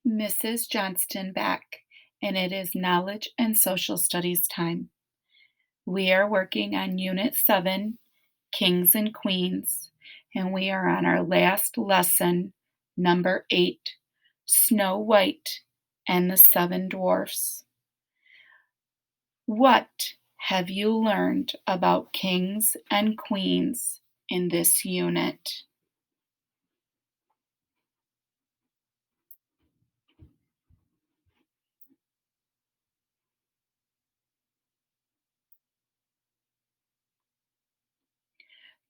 Mrs. Johnston back, and it is Knowledge and Social Studies time. We are working on Unit 7, Kings and Queens, and we are on our last lesson, number 8, Snow White and the Seven Dwarfs. What have you learned about kings and queens in this unit?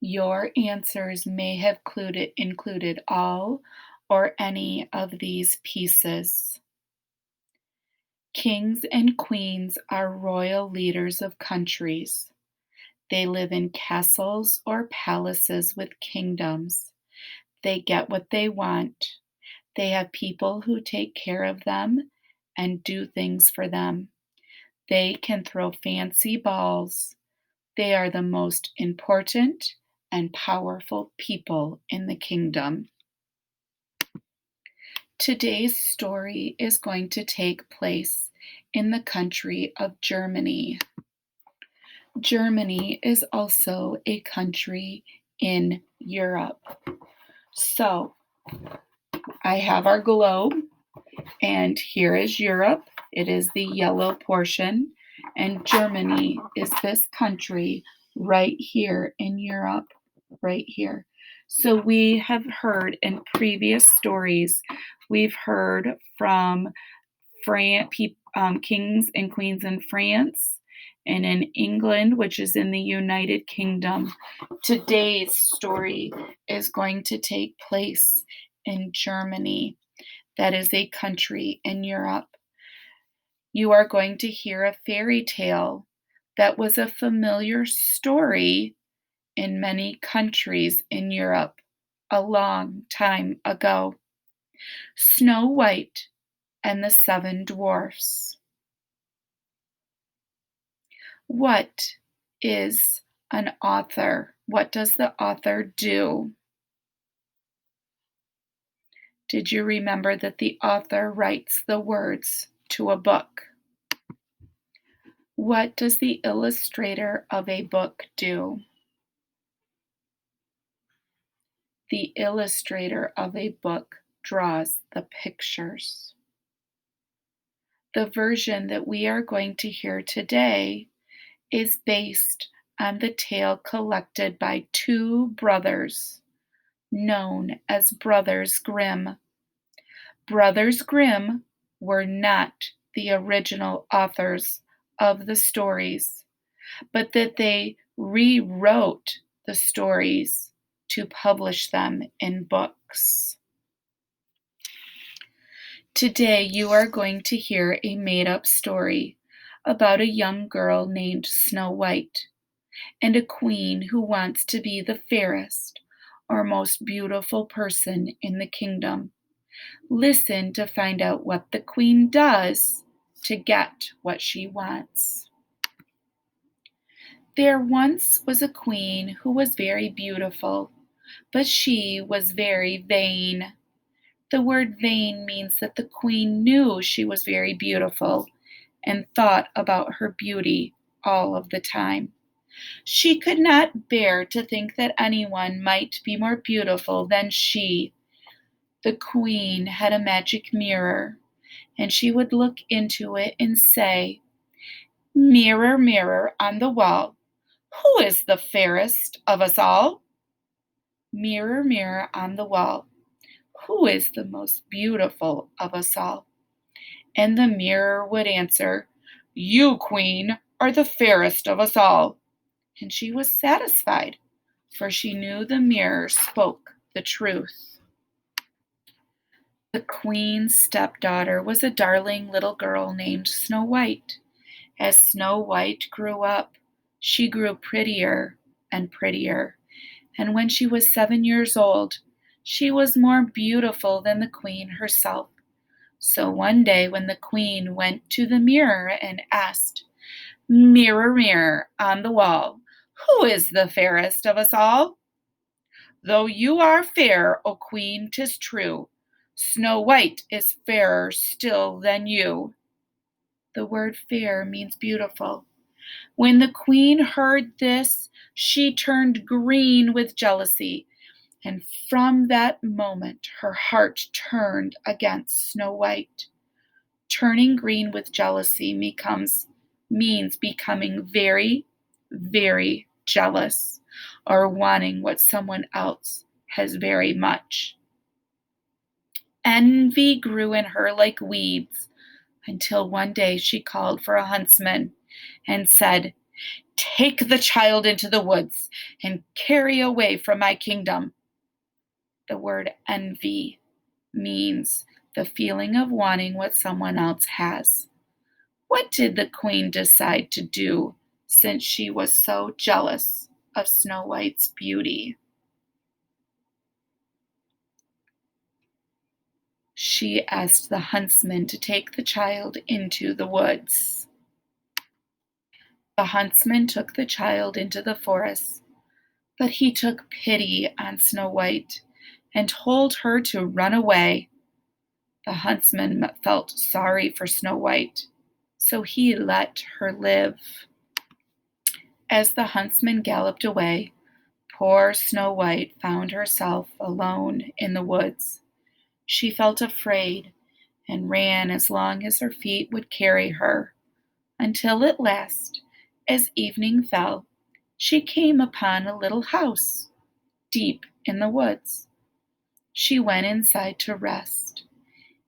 Your answers may have included all or any of these pieces. Kings and queens are royal leaders of countries. They live in castles or palaces with kingdoms. They get what they want. They have people who take care of them and do things for them. They can throw fancy balls. They are the most important and powerful people in the kingdom. Today's story is going to take place in the country of Germany. Germany is also a country in Europe. So I have our globe, and here is Europe. It is the yellow portion, and Germany is this country right here in Europe, right here. So we have heard in previous stories, we've heard from kings and queens in France and in England, which is in the United Kingdom. Today's story is going to take place in Germany. That is a country in Europe. You are going to hear a fairy tale that was a familiar story in many countries in Europe a long time ago. Snow White and the Seven Dwarfs. What is an author? What does the author do? Did you remember that the author writes the words to a book? What does the illustrator of a book do? The illustrator of a book draws the pictures. The version that we are going to hear today is based on the tale collected by two brothers known as Brothers Grimm. Brothers Grimm were not the original authors of the stories, but that they rewrote the stories to publish them in books. Today you are going to hear a made-up story about a young girl named Snow White and a queen who wants to be the fairest or most beautiful person in the kingdom. Listen to find out what the queen does to get what she wants. There once was a queen who was very beautiful, but she was very vain. The word vain means that the queen knew she was very beautiful and thought about her beauty all of the time. She could not bear to think that anyone might be more beautiful than she. The queen had a magic mirror, and she would look into it and say, "Mirror, mirror on the wall, who is the fairest of us all? Mirror, mirror on the wall, who is the most beautiful of us all?" And the mirror would answer, "You, queen, are the fairest of us all." And she was satisfied, for she knew the mirror spoke the truth. The queen's stepdaughter was a darling little girl named Snow White. As Snow White grew up, she grew prettier and prettier, and when she was 7 years old, she was more beautiful than the queen herself. So one day when the queen went to the mirror and asked, "Mirror, mirror on the wall, who is the fairest of us all?" "Though you are fair, O queen, 'tis true, Snow White is fairer still than you. The word fair means beautiful. When the queen heard this, she turned green with jealousy, and from that moment her heart turned against Snow White. Turning green with jealousy means becoming very, very jealous or wanting what someone else has very much. Envy grew in her like weeds until one day she called for a huntsman and said, "Take the child into the woods and carry away from my kingdom." The word envy means the feeling of wanting what someone else has. What did the queen decide to do since she was so jealous of Snow White's beauty? She asked the huntsman to take the child into the woods. The huntsman took the child into the forest, but he took pity on Snow White and told her to run away. The huntsman felt sorry for Snow White, so he let her live. As the huntsman galloped away, poor Snow White found herself alone in the woods. She felt afraid and ran as long as her feet would carry her, until at last, as evening fell, she came upon a little house deep in the woods. She went inside to rest.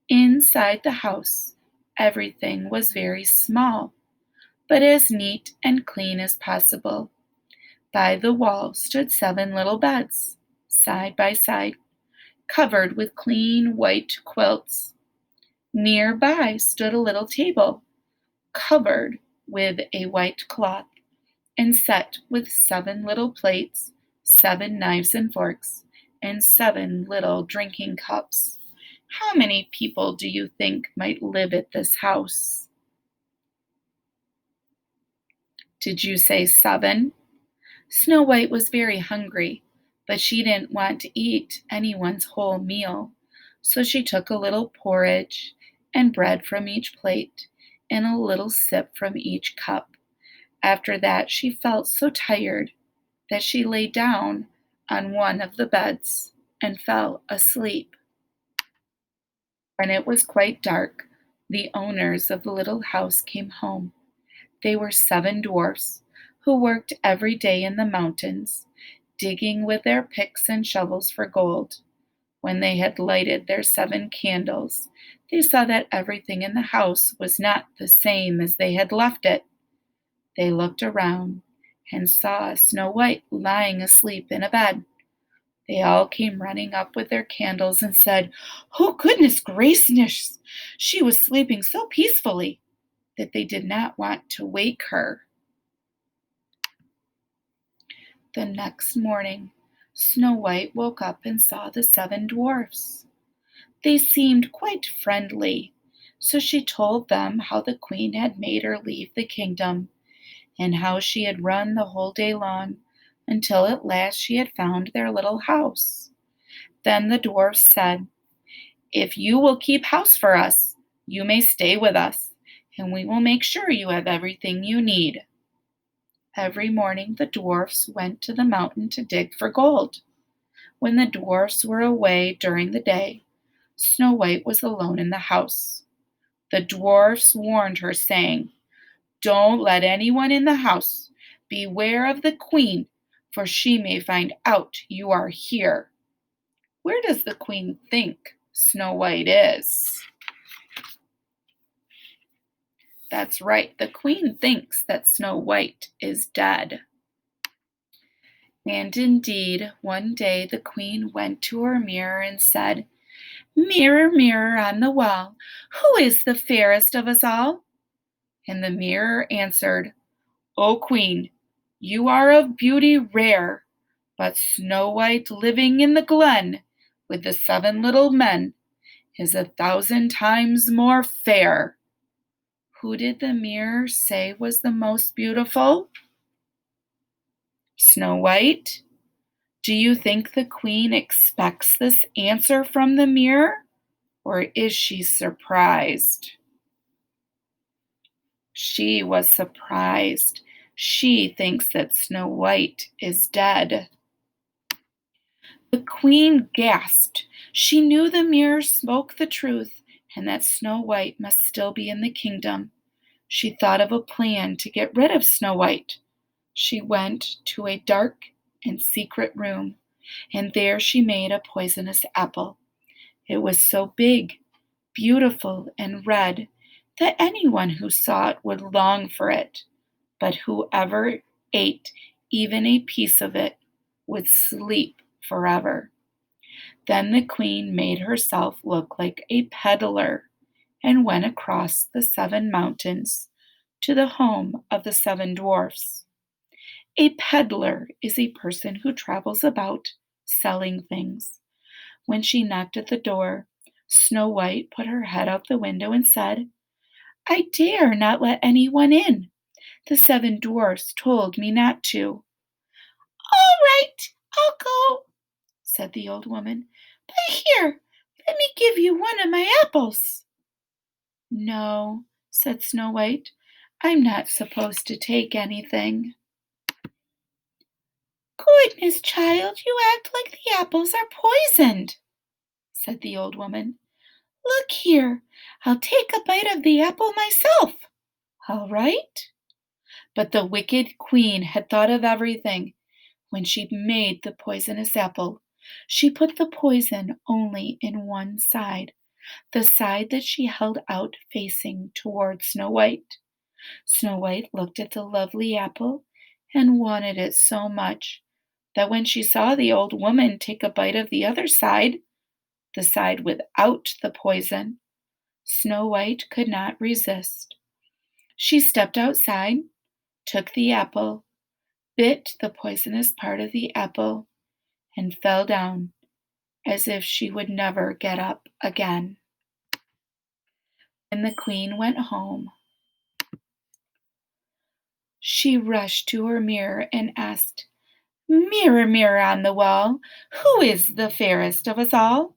Inside the house, everything was very small, but as neat and clean as possible. By the wall stood 7 little beds, side by side, covered with clean white quilts. Nearby stood a little table, covered with a white cloth, and set with 7 little plates, 7 knives and forks, and 7 little drinking cups. How many people do you think might live at this house? Did you say 7? Snow White was very hungry, but she didn't want to eat anyone's whole meal, so she took a little porridge and bread from each plate and a little sip from each cup. After that, she felt so tired that she lay down on one of the beds and fell asleep. When it was quite dark, the owners of the little house came home. They were 7 dwarfs who worked every day in the mountains, digging with their picks and shovels for gold. When they had lighted their 7 candles, they saw that everything in the house was not the same as they had left it. They looked around and saw Snow White lying asleep in a bed. They all came running up with their candles and said, "Oh, goodness gracious! She was sleeping so peacefully that they did not want to wake her." The next morning, Snow White woke up and saw the 7 dwarfs. They seemed quite friendly, so she told them how the queen had made her leave the kingdom, and how she had run the whole day long until at last she had found their little house. Then the dwarfs said, "If you will keep house for us, you may stay with us, and we will make sure you have everything you need." Every morning the dwarfs went to the mountain to dig for gold. When the dwarfs were away during the day, Snow White was alone in the house. The dwarfs warned her, saying, "Don't let anyone in the house. Beware of the queen, for she may find out you are here." Where does the queen think Snow White is? That's right, the queen thinks that Snow White is dead. And indeed, one day the queen went to her mirror and said, "Mirror, mirror on the wall, who is the fairest of us all?" And the mirror answered, "O queen, you are of beauty rare, but Snow White living in the glen with the 7 little men is 1,000 times more fair." Who did the mirror say was the most beautiful? Snow White? Do you think the queen expects this answer from the mirror? or is she surprised? She was surprised. She thinks that Snow White is dead. The queen gasped. She knew the mirror spoke the truth and that Snow White must still be in the kingdom. She thought of a plan to get rid of Snow White. She went to a dark and secret room, and there she made a poisonous apple. It was so big, beautiful, and red that anyone who saw it would long for it, but whoever ate even a piece of it would sleep forever. Then the queen made herself look like a peddler and went across the 7 mountains to the home of the 7 dwarfs. A peddler is a person who travels about selling things. When she knocked at the door, Snow White put her head out the window and said, I dare not let anyone in. The 7 dwarfs told me not to. All right, I'll go, said the old woman. But here, let me give you one of my apples. No, said Snow White, I'm not supposed to take anything. Goodness, child, you act like the apples are poisoned, said the old woman. Look here, I'll take a bite of the apple myself. All right? But the wicked queen had thought of everything. When she made the poisonous apple, she put the poison only in one side, the side that she held out facing toward Snow White. Snow White looked at the lovely apple and wanted it so much that when she saw the old woman take a bite of the other side, the side without the poison, Snow White could not resist. She stepped outside, took the apple, bit the poisonous part of the apple, and fell down as if she would never get up again. When the queen went home, she rushed to her mirror and asked, Mirror, mirror on the wall, who is the fairest of us all?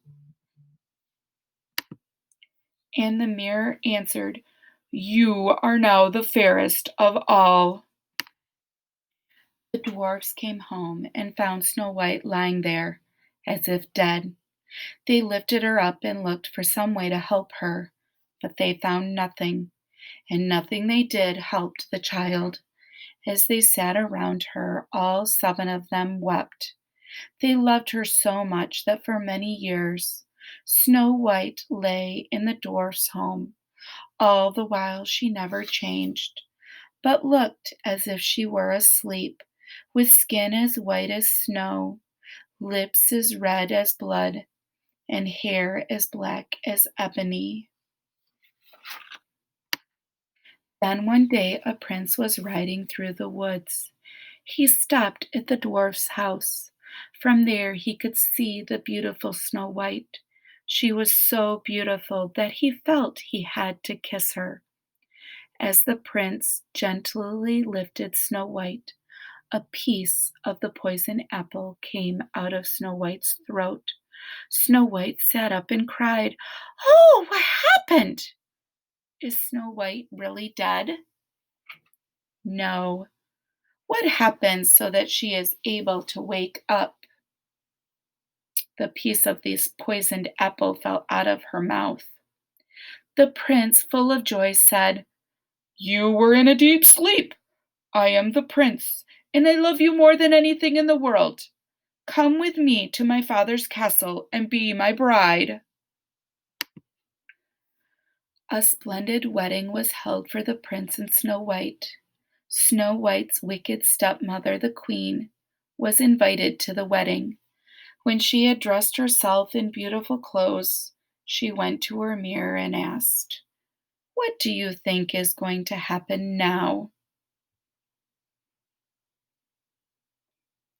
And the mirror answered, You are now the fairest of all. The dwarfs came home and found Snow White lying there, as if dead. They lifted her up and looked for some way to help her, but they found nothing, and nothing they did helped the child. As they sat around her, all 7 of them wept. They loved her so much that for many years Snow White lay in the dwarf's home. All the while she never changed, but looked as if she were asleep, with skin as white as snow, lips as red as blood, and hair as black as ebony. Then one day a prince was riding through the woods. He stopped at the dwarf's house. From there he could see the beautiful Snow White. She was so beautiful that he felt he had to kiss her. As the prince gently lifted Snow White, a piece of the poison apple came out of Snow White's throat. Snow White sat up and cried, Oh, what happened? Is Snow White really dead? No. What happened so that she is able to wake up? The piece of this poisoned apple fell out of her mouth. The prince, full of joy, said, You were in a deep sleep. I am the prince, and I love you more than anything in the world. Come with me to my father's castle and be my bride. A splendid wedding was held for the prince and Snow White. Snow White's wicked stepmother, the queen, was invited to the wedding. When she had dressed herself in beautiful clothes, she went to her mirror and asked, What do you think is going to happen now?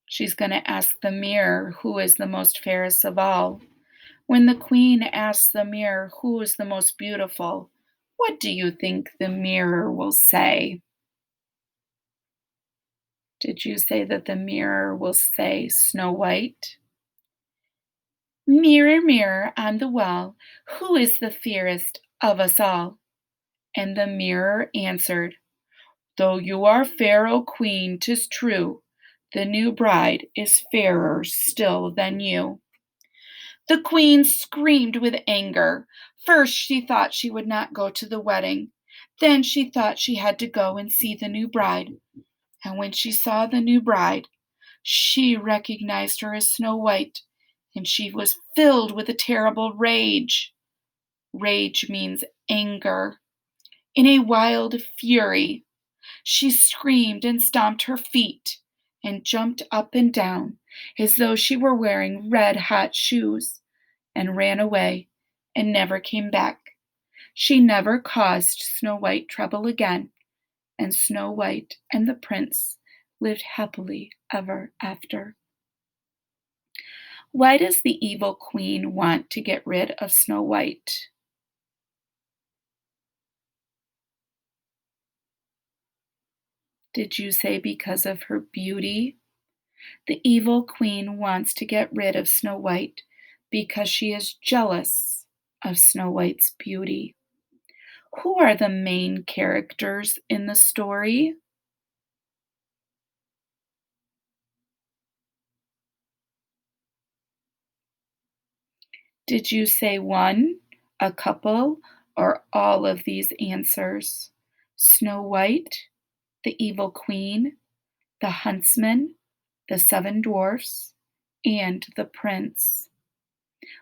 She's going to ask the mirror who is the most fairest of all. When the queen asks the mirror who is the most beautiful, what do you think the mirror will say? Did you say that the mirror will say Snow White? Mirror, mirror on the wall, who is the fairest of us all? And the mirror answered, though you are fair, O queen, 'tis true, the new bride is fairer still than you. The queen screamed with anger. First she thought she would not go to the wedding. Then she thought she had to go and see the new bride. And when she saw the new bride, she recognized her as Snow White, and she was filled with a terrible rage. Rage means anger. In a wild fury, she screamed and stomped her feet and jumped up and down as though she were wearing red-hot shoes, and ran away and never came back. She never caused Snow White trouble again, and Snow White and the prince lived happily ever after. Why does the evil queen want to get rid of Snow White? Did you say because of her beauty? The evil queen wants to get rid of Snow White because she is jealous of Snow White's beauty. Who are the main characters in the story? Did you say one, a couple, or all of these answers? Snow White, the evil queen, the huntsman, the seven dwarfs, and the prince.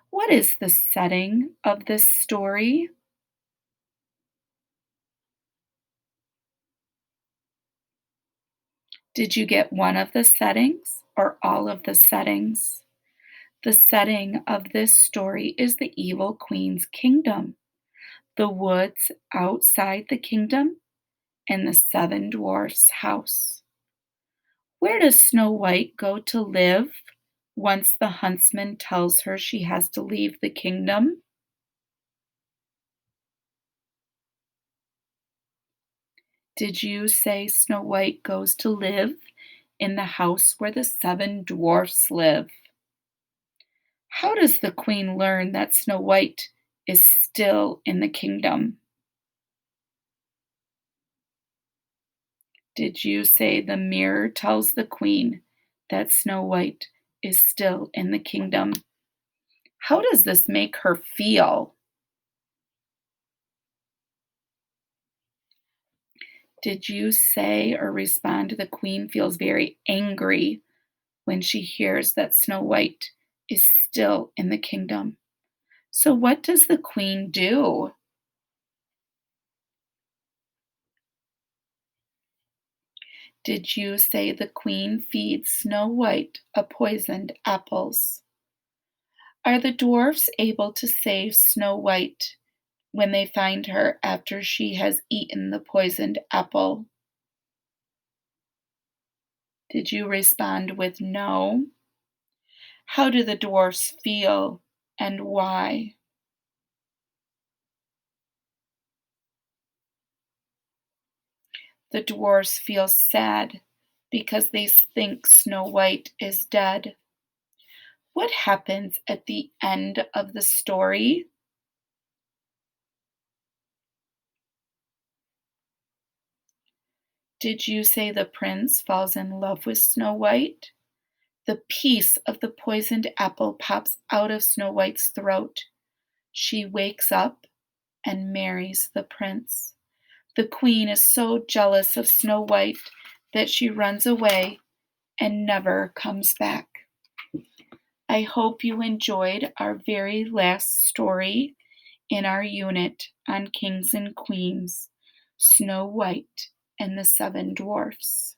What is the setting of this story? Did you get one of the settings or all of the settings? The setting of this story is the evil queen's kingdom, the woods outside the kingdom, and the seven dwarfs' house. Where does Snow White go to live once the huntsman tells her she has to leave the kingdom? Did you say Snow White goes to live in the house where the seven dwarfs live? How does the queen learn that Snow White is still in the kingdom? Did you say the mirror tells the queen that Snow White is still in the kingdom? How does this make her feel? Did you say or respond the queen feels very angry when she hears that Snow White is still in the kingdom? So, what does the queen do? Did you say the queen feeds Snow White a poisoned apples? Are the dwarfs able to save Snow White when they find her after she has eaten the poisoned apple? Did you respond with no? How do the dwarfs feel and why? The dwarfs feel sad because they think Snow White is dead. What happens at the end of the story? Did you say the prince falls in love with Snow White? The piece of the poisoned apple pops out of Snow White's throat. She wakes up and marries the prince. The queen is so jealous of Snow White that she runs away and never comes back. I hope you enjoyed our very last story in our unit on kings and queens, Snow White and the seven dwarfs.